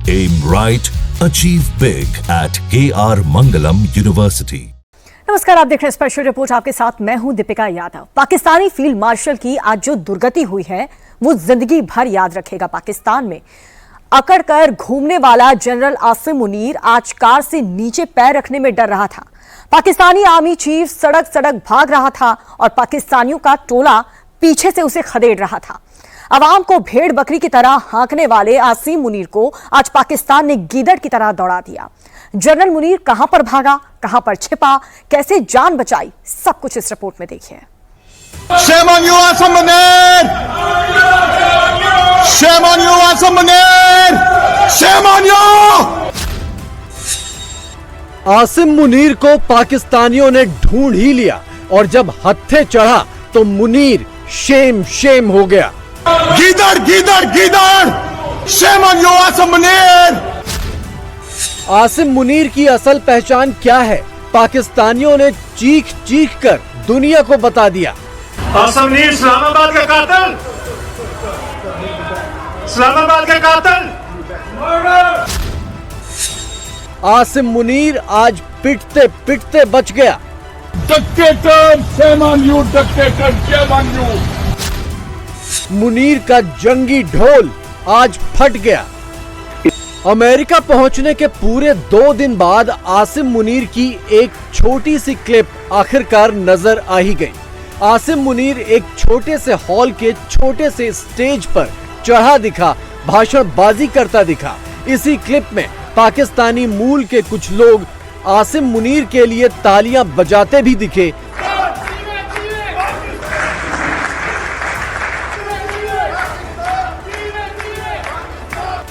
Aim right, achieve big at KR Mangalam University. नमस्कार, आप देख रहे हैं स्पेशल रिपोर्ट। आपके साथ मैं हूं दीपिका यादव। पाकिस्तानी फील्ड मार्शल की आज जो दुर्गति हुई है वो जिंदगी भर याद रखेगा। पाकिस्तान में अकड़कर घूमने वाला जनरल आसिम मुनीर आज कार से नीचे पैर रखने में डर रहा था। पाकिस्तानी आर्मी चीफ सड़क सड़क भाग रहा था और पाकिस्तानियों का टोला पीछे से उसे खदेड़ रहा था। अवाम को भेड़ बकरी की तरह हांकने वाले आसिम मुनीर को आज पाकिस्तान ने गीदड़ की तरह दौड़ा दिया। जनरल मुनीर कहां पर भागा, कहां पर छिपा, कैसे जान बचाई, सब कुछ इस रिपोर्ट में देखिए। Shame on you, Asim Munir! Shame on you, Asim Munir! Shame on you! Asim Munir को पाकिस्तानियों ने ढूंढ ही लिया और जब हत्थे चढ़ा तो मुनीर शेम शेम हो गया। गीदड़ गीदड़ गीदड़! Shame on you, Asim Munir! Asim Munir की असल पहचान क्या है, पाकिस्तानियों ने चीख चीख कर दुनिया को बता दिया। आसिम मुनीर इस्लामाबाद का कातिल, इस्लामाबाद का कातिल। आसिम मुनीर आज पिटते पिटते बच गया। Dictator! Shame on you, dictator! Shame on you! Munir का जंगी ढोल आज फट गया। अमेरिका पहुंचने के पूरे 2 दिन बाद आसिम मुनीर की एक छोटी सी क्लिप आखिरकार नजर आ ही गई। आसिम मुनीर एक छोटे से हॉल के छोटे से स्टेज पर चढ़ा दिखा, भाषणबाजी करता दिखा। इसी क्लिप में पाकिस्तानी मूल के कुछ लोग आसिम मुनीर के लिए तालियां बजाते भी दिखे।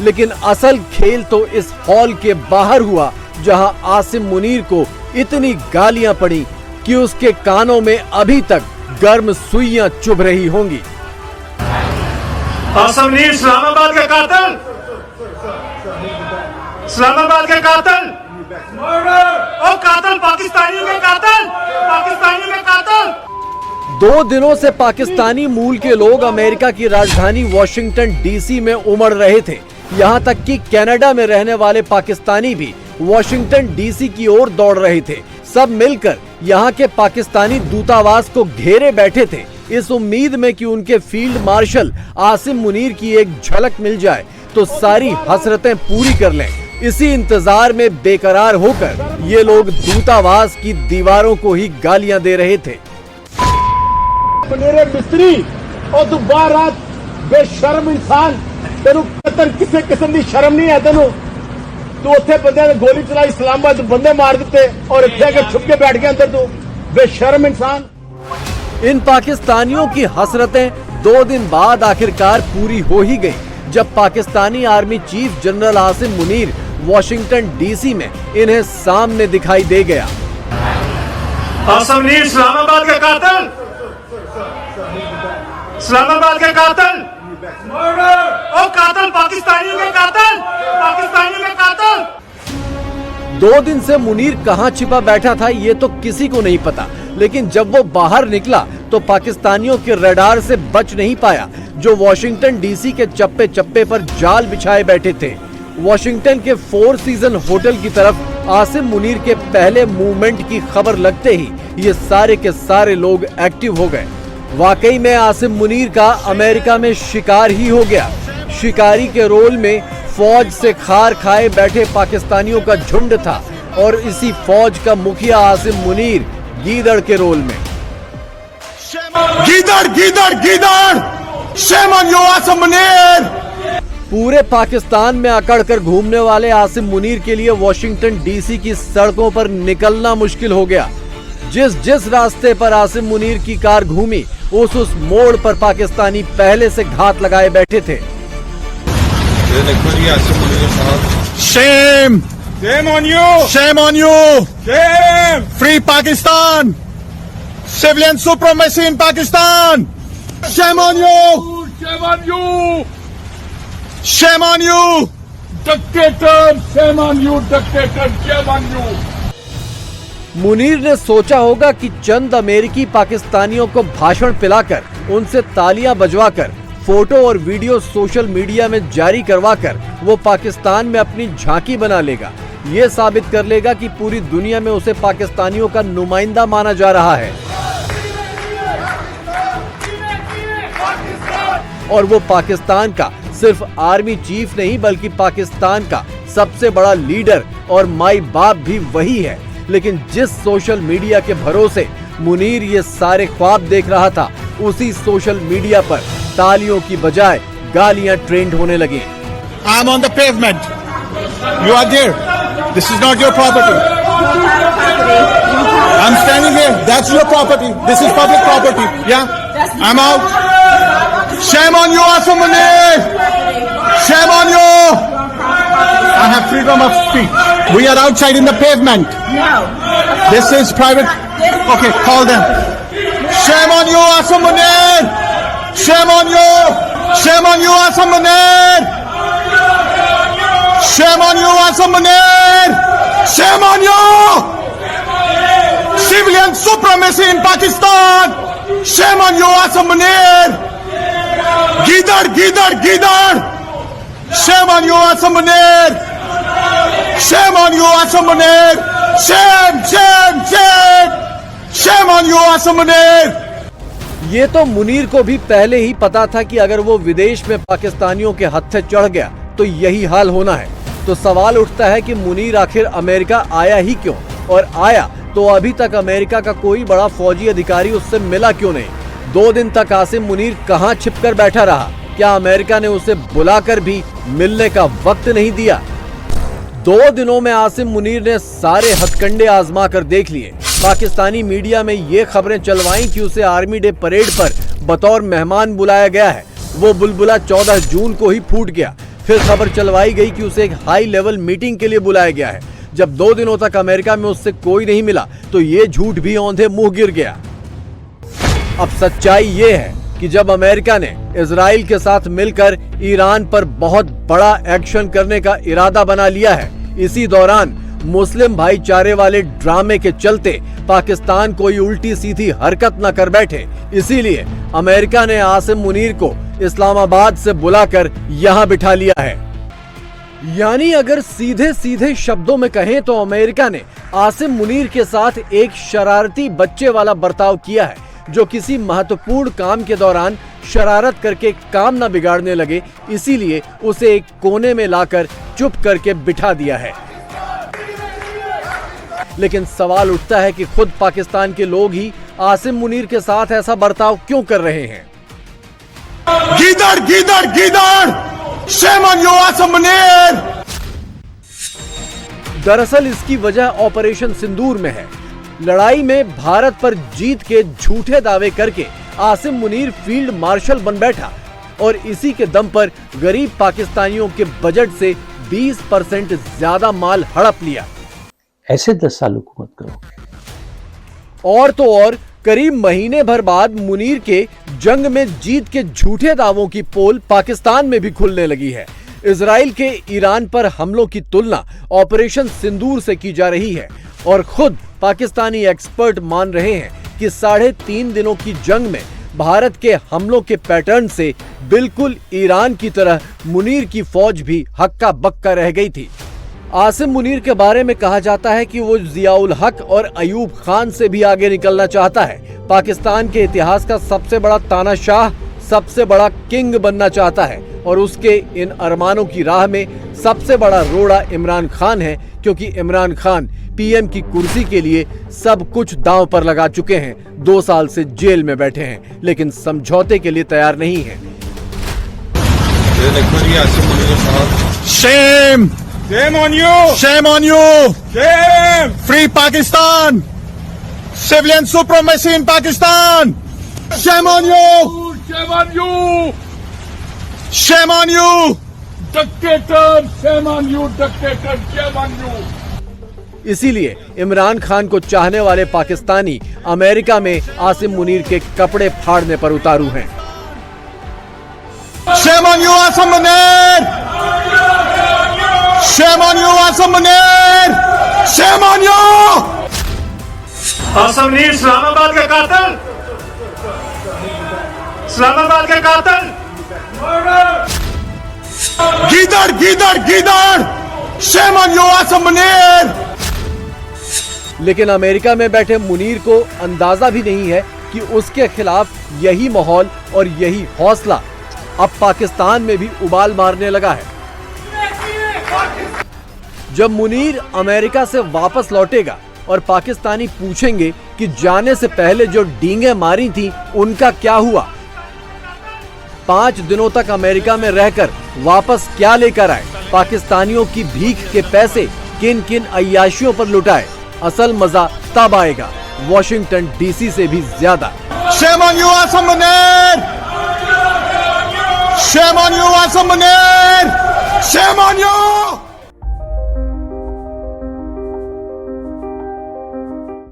लेकिन असल खेल तो इस हॉल के बाहर हुआ, जहां आसिम मुनीर को इतनी गालियां पड़ी कि उसके कानों में अभी तक गर्म सुइयां चुभ रही होंगी। आसिम मुनीर इस्लामाबाद का कातिल, इस्लामाबाद का कातिल। और कातिल पाकिस्तानियों के कातिल, पाकिस्तानियों के कातिल। 2 दिनों से पाकिस्तानी मूल के लोग अमेरिका की राजधानी वॉशिंगटन डीसी में उमड़ रहे थे। यहाँ तक कि कनाडा में रहने वाले पाकिस्तानी भी वॉशिंगटन डीसी की ओर दौड़ रहे थे। सब मिलकर यहाँ के पाकिस्तानी दूतावास को घेरे बैठे थे, इस उम्मीद में कि उनके फील्ड मार्शल आसिम मुनीर की एक झलक मिल जाए तो सारी हसरतें पूरी कर लें। इसी इंतजार में बेकरार होकर ये लोग दूतावास की दीवारों को ही गालियां दे रहे थे। मेरे मिस्त्री और तू बाहर रात बेशर्म इंसान, तेनू कतर किसी किस्म की शर्म नहीं है तेनू। तू उत्थे बंदे ने गोली चलाई, इस्लामाबाद बंदे मार दिते और इत्थे के छुप के बैठ गया अंदर, तू बेशर्म इंसान। इन पाकिस्तानियों की हसरतें 2 दिन बाद आखिरकार पूरी हो ही गई, जब Pakistani army chief general Asim Munir Washington DC में इन्हें सामने दिखाई दे गया। आसिम मुनीर इस्लामाबाद का कातिल, इस्लामाबाद का कातिल। और कातिल पाकिस्तानियों के कातिल, पाकिस्तानियों के कातिल। 2 दिन से मुनीर कहां छिपा बैठा था ये तो किसी को नहीं पता, लेकिन जब वो बाहर निकला तो पाकिस्तानियों के रडार से बच नहीं पाया, जो वॉशिंगटन डीसी के चप्पे चप्पे पर जाल बिछाए बैठे थे। वॉशिंगटन के 4 सीजन होटल की तरफ आसिम मुनीर के पहले मूवमेंट की खबर लगते ही ये सारे के सारे लोग एक्टिव हो गए। वाकई में आसिम मुनीर का अमेरिका में शिकार ही हो गया। शिकारी के रोल में फौज से खार खाए बैठे पाकिस्तानियों का झुंड था और इसी फौज का मुखिया आसिम मुनीर गीदड़ के रोल में। गीदड़ गीदड़ गीदड़! Shame on you, Asim Munir! पूरे पाकिस्तान में अकड़कर घूमने वाले आसिम मुनीर के लिए वॉशिंगटन डीसी की सड़कों पर निकलना मुश्किल हो गया। जिस रास्ते पर आसिम मुनीर की कार घूमी, उस मोड़ पर पाकिस्तानी पहले से घात लगाए बैठे थे। Shame! Shame on you! Shame on you! Shame! Free Pakistan! Civilian supremacy in Pakistan! Shame on you! Shame on you! Shame on you! Dictator! Shame on you, dictator! Shame on you! Munir ने सोचा होगा कि चंद अमेरिकी पाकिस्तानियों को भाषण पिलाकर, उनसे तालियां बजवाकर फोटो और वीडियो सोशल मीडिया में जारी करवाकर वो पाकिस्तान में अपनी झांकी बना लेगा। ये साबित कर लेगा कि पूरी दुनिया में उसे पाकिस्तानियों का नुमाइंदा माना जा रहा है और वो पाकिस्तान का सिर्फ आर्मी चीफ नहीं बल्कि पाकिस्तान का सबसे बड़ा लीडर और माई बाप भी वही है। लेकिन जिस सोशल मीडिया के भरोसे मुनीर ये सारे ख्वाब देख रहा था, उसी सोशल मीडिया पर तालियों की बजाय गालियां ट्रेंड होने लगी। I am on the pavement. You are there. This is not your property. I'm standing here. That's your property. This is public property. Yeah? I'm out. Shame on you, Asim Munir. Shame on you. I have freedom of speech. We are outside in the pavement. No. This is private. Okay, call them. Shame on you, Asim Munir. Shame on you. Shame on you, Asim Munir. Shame on you, Asim Munir. Shame on you. Civilian supremacy in Pakistan. Shame on you, Asim Munir. Gidar, gidar, gidar. Shame on you, Asim Munir. Shame on you, Asim Munir. Shame, shame, shame. Shame on you, Asim Munir. ये तो मुनीर को भी पहले ही पता था कि अगर वो विदेश में पाकिस्तानियों के हत्थे चढ़ गया तो यही हाल होना है। तो सवाल उठता है कि मुनीर आखिर अमेरिका आया ही क्यों, और आया तो अभी तक अमेरिका का कोई बड़ा फौजी अधिकारी उससे मिला क्यों नहीं। 2 दिन तक आसिम मुनीर कहां छिपकर बैठा रहा? क्या अमेरिका ने उसे बुलाकर भी मिलने का वक्त नहीं दिया? 2 दिनों में आसिम मुनीर ने सारे हथकंडे आजमा कर देख लिए। पाकिस्तानी मीडिया में ये खबरें चलवाई कि उसे आर्मी डे परेड पर बतौर मेहमान बुलाया गया है। वो बुलबुला 14 जून को ही फूट गया। फिर खबर चलवाई गई कि उसे एक हाई लेवल मीटिंग के लिए बुलाया गया है। जब 2 दिनों तक अमेरिका में उससे कोई नहीं मिला तो ये झूठ भी औंधे मुंह गिर गया। अब सच्चाई ये है कि जब अमेरिका ने इजराइल के साथ मिलकर ईरान पर बहुत बड़ा एक्शन करने का इरादा बना लिया है, इसी दौरान मुस्लिम भाईचारे वाले ड्रामे के चलते पाकिस्तान कोई उल्टी सीधी हरकत न कर बैठे, इसीलिए अमेरिका ने आसिम मुनीर को इस्लामाबाद से बुलाकर यहां बिठा लिया है। यानी अगर सीधे सीधे शब्दों में कहें तो अमेरिका ने आसिम मुनीर के साथ एक शरारती बच्चे वाला बर्ताव किया है, जो किसी महत्वपूर्ण काम के दौरान शरारत करके काम न बिगाड़ने लगे, इसीलिए उसे एक कोने में लाकर चुप करके बिठा दिया है। लेकिन सवाल उठता है कि खुद पाकिस्तान के लोग ही आसिम मुनीर के साथ ऐसा बर्ताव क्यों कर रहे हैं? Gidar, gidar, gidar. Shame on you, Asim Munir. दरअसल इसकी वजह ऑपरेशन सिंदूर में है। लड़ाई में भारत पर जीत के झूठे दावे करके आसिम मुनीर फील्ड मार्शल बन बैठा और इसी के दम पर गरीब पाकिस्तानियों के बजट से 20% ज्यादा माल हड़प लिया। ऐसे 10 साल हुकूमत करो। और तो और करीब महीने भर बाद मुनीर के जंग में जीत के झूठे दावों की पोल पाकिस्तान में भी खुलने लगी है। इजराइल के ईरान पर हमलों की तुलना ऑपरेशन सिंदूर से की जा रही है और खुद पाकिस्तानी एक्सपर्ट मान रहे हैं कि 3.5 दिनों की जंग में भारत के हमलों के पैटर्न से बिल्कुल ईरान की तरह मुनीर की फौज भी हक्का बक्का रह गई थी। आसिम मुनीर के बारे में कहा जाता है कि वो जियाउल हक और अयूब खान से भी आगे निकलना चाहता है। पाकिस्तान के इतिहास का सबसे बड़ा तानाशाह, सबसे बड़ा किंग बनना चाहता है और उसके इन अरमानों की राह में सबसे बड़ा रोड़ा इमरान खान है, क्योंकि इमरान खान पीएम की कुर्सी के लिए सब कुछ दांव पर लगा चुके हैं। 2 साल से जेल में बैठे हैं लेकिन समझौते के लिए तैयार नहीं है। Shame! Shame on you! Shame on you! Shame! Free Pakistan! Civilian supremacy in Pakistan! Shame on you! Shame on you! Shame on you! Dictator! Shame on you! Dictator! Shame on you! इसीलिए इमरान खान को चाहने वाले Pakistani America में आसिम मुनीर के कपड़े फाड़ने पर उतारू हैं। Shame on you, Asim Munir! Shame on you, Asim Munir! Shame on you! Asim Munir Islamabad के कातिल! इस्लामाबाद के कातिल! गीदड़ गीदड़ गीदड़, shame on you, Asam Munir! लेकिन अमेरिका में बैठे मुनीर को अंदाजा भी नहीं है कि उसके खिलाफ यही माहौल और यही हौसला अब पाकिस्तान में भी उबाल मारने लगा है। जब मुनीर अमेरिका से वापस लौटेगा और पाकिस्तानी पूछेंगे कि जाने से पहले जो डींगे मारी थी उनका क्या हुआ, 5 दिनों तक अमेरिका में रहकर वापस क्या लेकर आए, पाकिस्तानियों की भीख के पैसे किन किन अय्याशियों पर लुटाए, असल मजा तब आएगा वॉशिंगटन डीसी से भी ज्यादा। Shame on you, Asam Munir! Shame on you, Asam Munir! Shame on you!